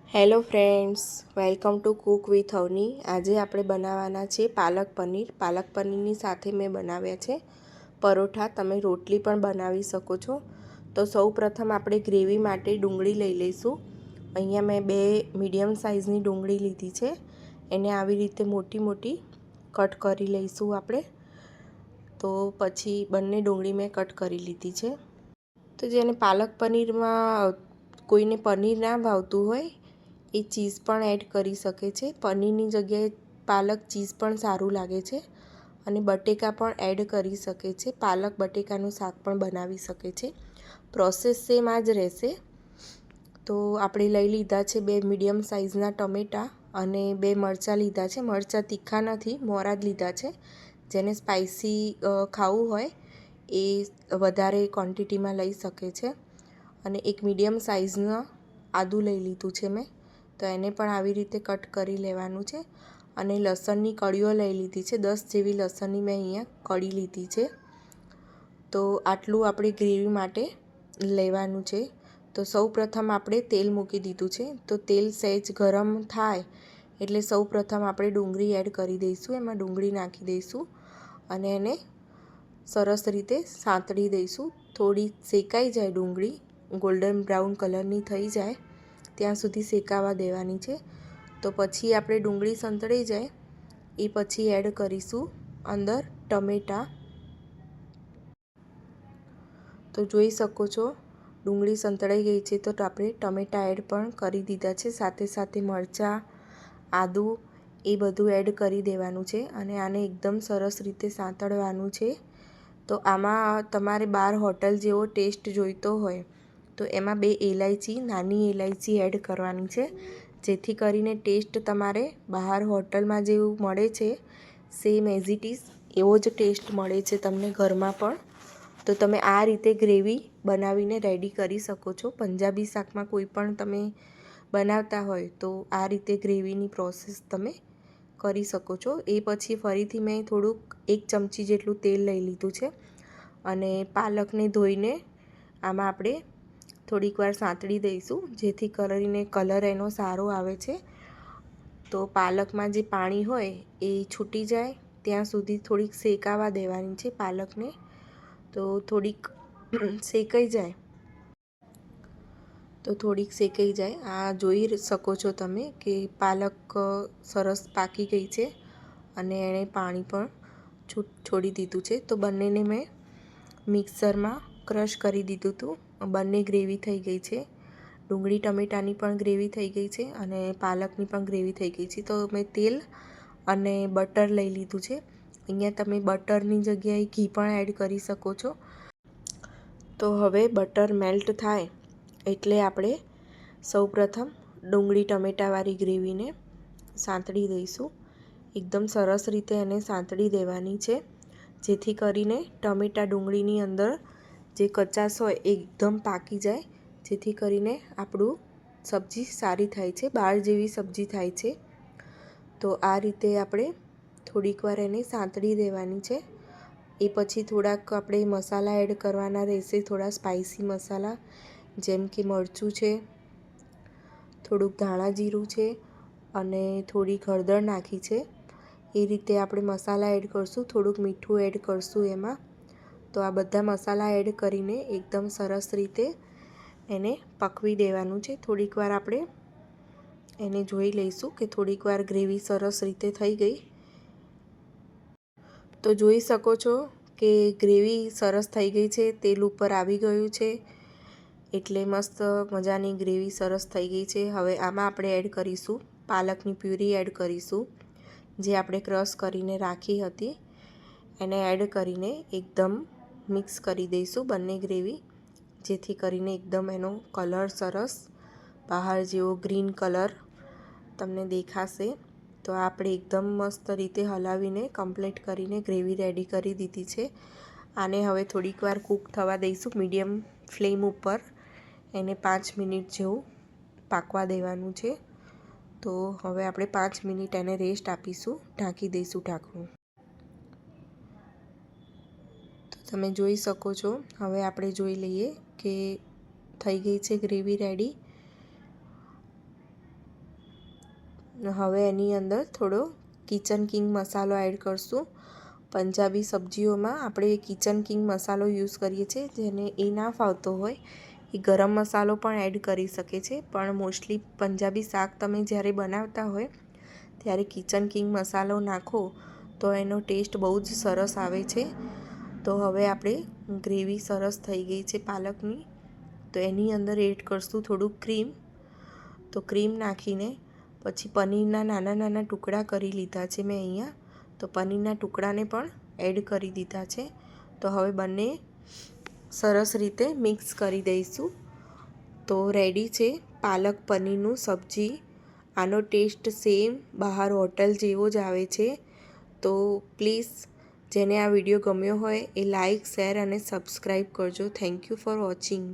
Hello friends, welcome to cook with Avani. આજે આપણે બનાવવાના છે પાલક પનીર। પાલક પનીરની સાથે મેં બનાવ્યા છે પરોઠા। તમે રોટલી પણ બનાવી શકો છો। તો સૌ પ્રથમ આપણે ગ્રેવી માટે ડુંગળી લઈ લઈશું। અહીંયા મેં 2 મીડિયમ સાઇઝની ડુંગળી લીધી છે। એને આવી રીતે મોટી મોટી કટ કરી લઈશું આપણે। તો પછી બંને ડુંગળી મેં કટ કરી લીધી છે। તો જેને પાલક પનીરમાં કોઈને પનીર ના ભાવતું હોય એ ચીઝ પણ એડ કરી શકે છે। પનીરની જગ્યાએ પાલક ચીઝ પણ સારું લાગે છે અને બટેકા પણ એડ કરી શકે છે। પાલક બટેકાનું શાક પણ બનાવી શકે છે। પ્રોસેસ સેમ આ જ રહેશે। તો આપણે લઈ લીધા છે 2 મીડિયમ સાઇઝના ટમેટાં અને 2 મરચાં લીધા છે। મરચાં તીખા નથી, મોરા જ લીધા છે। જેને સ્પાઇસી ખાવું હોય એ વધારે ક્વોન્ટિટીમાં લઈ શકે છે। અને 1 મીડિયમ સાઇઝના આદું લઈ લીધું છે મેં। તો એને પણ આવી રીતે કટ કરી લેવાનું છે। અને લસણની કળીઓ લઈ લીધી છે। 10 જેવી લસણની મેં અહીંયા કળી લીધી છે। તો આટલું આપણે ગ્રેવી માટે લેવાનું છે। તો સૌ પ્રથમ આપણે તેલ મૂકી દીધું છે। તો તેલ સહેજ ગરમ થાય એટલે સૌ પ્રથમ આપણે ડુંગળી એડ કરી દઈશું। એમાં ડુંગળી નાખી દઈશું અને એને સરસ રીતે સાંતળી દઈશું। થોડી શેકાઈ જાય ડુંગળી, ગોલ્ડન બ્રાઉન કલરની થઈ જાય ત્યાં સુધી શેકાવા દેવાની છે। તો પછી આપણે ડુંગળી સંતળાઈ જાય એ પછી એડ કરીશું અંદર ટમેટાં। તો જોઈ શકો છો ડુંગળી સંતળાઈ ગઈ છે તો આપણે ટમેટાં એડ પણ કરી દીધા છે। સાથે સાથે મરચાં, આદું એ બધું એડ કરી દેવાનું છે અને આને એકદમ સરસ રીતે સાંતળવાનું છે। તો આમાં તમારે બહાર હોટલ જેવો ટેસ્ટ જોઈતો હોય તો એમાં 2 ઇલાયચી, નાની ઇલાયચી એડ કરવાની છે, જેથી કરીને ટેસ્ટ તમારે બહાર હોટલમાં જેવું મળે છે સેમ એઝ ઇટ ઇઝ એવો જ ટેસ્ટ મળે છે તમને ઘરમાં પણ। તો તમે આ રીતે ગ્રેવી બનાવીને રેડી કરી શકો છો। પંજાબી શાકમાં કોઈ પણ તમે બનાવતા હોય તો આ રીતે ગ્રેવીની પ્રોસેસ તમે કરી શકો છો। એ પછી ફરીથી મેં થોડુંક 1 ચમચી જેટલું તેલ લઈ લીધું છે અને પાલકને ધોઈને આમાં આપણે થોડીક વાર સાંતળી દઈશું, જેથી કરીને કલર એનો સારો આવે છે। તો પાલકમાં જે પાણી હોય એ છૂટી જાય ત્યાં સુધી થોડીક શેકાવા દેવાની છે પાલકને। તો થોડીક શેકાઈ જાય આ જોઈ શકો છો તમે કે પાલક સરસ પાકી ગઈ છે અને એણે પાણી પણ છોડી દીધું છે। તો બંનેને મેં મિક્સરમાં ક્રશ કરી દીધું હતું। બંને ગ્રેવી થઈ ગઈ છે। ડુંગળી ટમેટાની પણ ગ્રેવી થઈ ગઈ છે અને પાલકની પણ ગ્રેવી થઈ ગઈ છે। તો મેં તેલ અને બટર લઈ લીધું છે। અહીંયા તમે બટરની જગ્યાએ ઘી પણ એડ કરી શકો છો। તો હવે બટર મેલ્ટ થાય એટલે આપણે સૌપ્રથમ ડુંગળી ટમેટાવાળી ગ્રેવીને સાંતળી દઈશું। એકદમ સરસ રીતે એને સાંતળી દેવાની છે, જેથી કરીને ટમેટા ડુંગળીની અંદર જે કચાશ હોય એ એકદમ પાકી જાય, જેથી કરીને આપણું સબ્જી સારી થાય છે, દાળ જેવી સબ્જી થાય છે। તો આ રીતે આપણે થોડીક વાર એને સાંતળી દેવાની છે। એ પછી થોડાક આપણે મસાલા એડ કરવાના રહેશે, થોડા સ્પાઇસી મસાલા, જેમ કે મરચું છે, થોડુંક ધાણા જીરું છે અને થોડી હળદર નાખી છે। એ રીતે આપણે મસાલા એડ કરશું, થોડુંક મીઠું એડ કરશું એમાં। તો આ બધા મસાલા એડ કરીને એકદમ સરસ રીતે એને પકવી દેવાનું છે। થોડીક વાર આપણે એને જોઈ લઈશું કે થોડીક વાર ગ્રેવી સરસ રીતે થઈ ગઈ। તો જોઈ શકો છો કે ગ્રેવી સરસ થઈ ગઈ છે, તેલ ઉપર આવી ગયું છે એટલે મસ્ત મજાની ગ્રેવી સરસ થઈ ગઈ છે। હવે આમાં આપણે એડ કરીશું પાલકની પ્યુરી એડ કરીશું, જે આપણે ક્રશ કરીને રાખી હતી। એને એડ કરીને એકદમ મિક્સ કરી દઈશું બંને ગ્રેવી, જેથી કરીને એકદમ એનો કલર સરસ બહાર જેવો ગ્રીન કલર તમને દેખાશે। તો આપણે એકદમ મસ્ત રીતે હલાવીને કમ્પ્લીટ કરીને ગ્રેવી રેડી કરી દીધી છે। આને હવે થોડીક વાર કૂક થવા દઈશું મીડિયમ ફ્લેમ ઉપર। એને 5 મિનિટ જેવું પાકવા દેવાનું છે। તો હવે આપણે 5 મિનિટ એને રેસ્ટ આપીશું, ઢાંકી દઈશું ઢાંકણું। તો તમે જોઈ શકો છો હવે આપણે જોઈ લઈએ કે થઈ ગઈ છે ગ્રેવી રેડી। હવે એની અંદર થોડો કિચન કિંગ મસાલો એડ કરશું. પંજાબી સબ્જીઓમાં આપણે કિચન કિંગ મસાલો યુઝ કરીએ છીએ. જેને એ ના ફાવતો હોય એ ગરમ મસાલો પણ એડ કરી શકે છે, પણ મોસ્ટલી પંજાબી શાક તમે જ્યારે બનાવતા હોય ત્યારે કિચન કિંગ મસાલો નાખો તો એનો ટેસ્ટ બહુ જ સરસ આવે છે. તો હવે આપણે ગ્રેવી સરસ થઈ ગઈ છે પાલકની, તો એની અંદર એડ કરશું થોડું ક્રીમ. તો ક્રીમ નાખીને પછી પનીરના નાના નાના ટુકડા કરી લીધા છે મેં અહીંયા, તો પનીરના ટુકડાને પણ એડ કરી દીધા છે. તો હવે બંને સરસ રીતે મિક્સ કરી દઈશું. તો રેડી છે પાલક પનીરનું સબ્જી. આનો ટેસ્ટ સેમ બહાર હોટલ જેવો જ આવે છે. તો પ્લીઝ જેને આ વિડીયો ગમ્યો હોય એ લાઈક, શેર અને સબસ્ક્રાઈબ કરજો. Thank you for watching.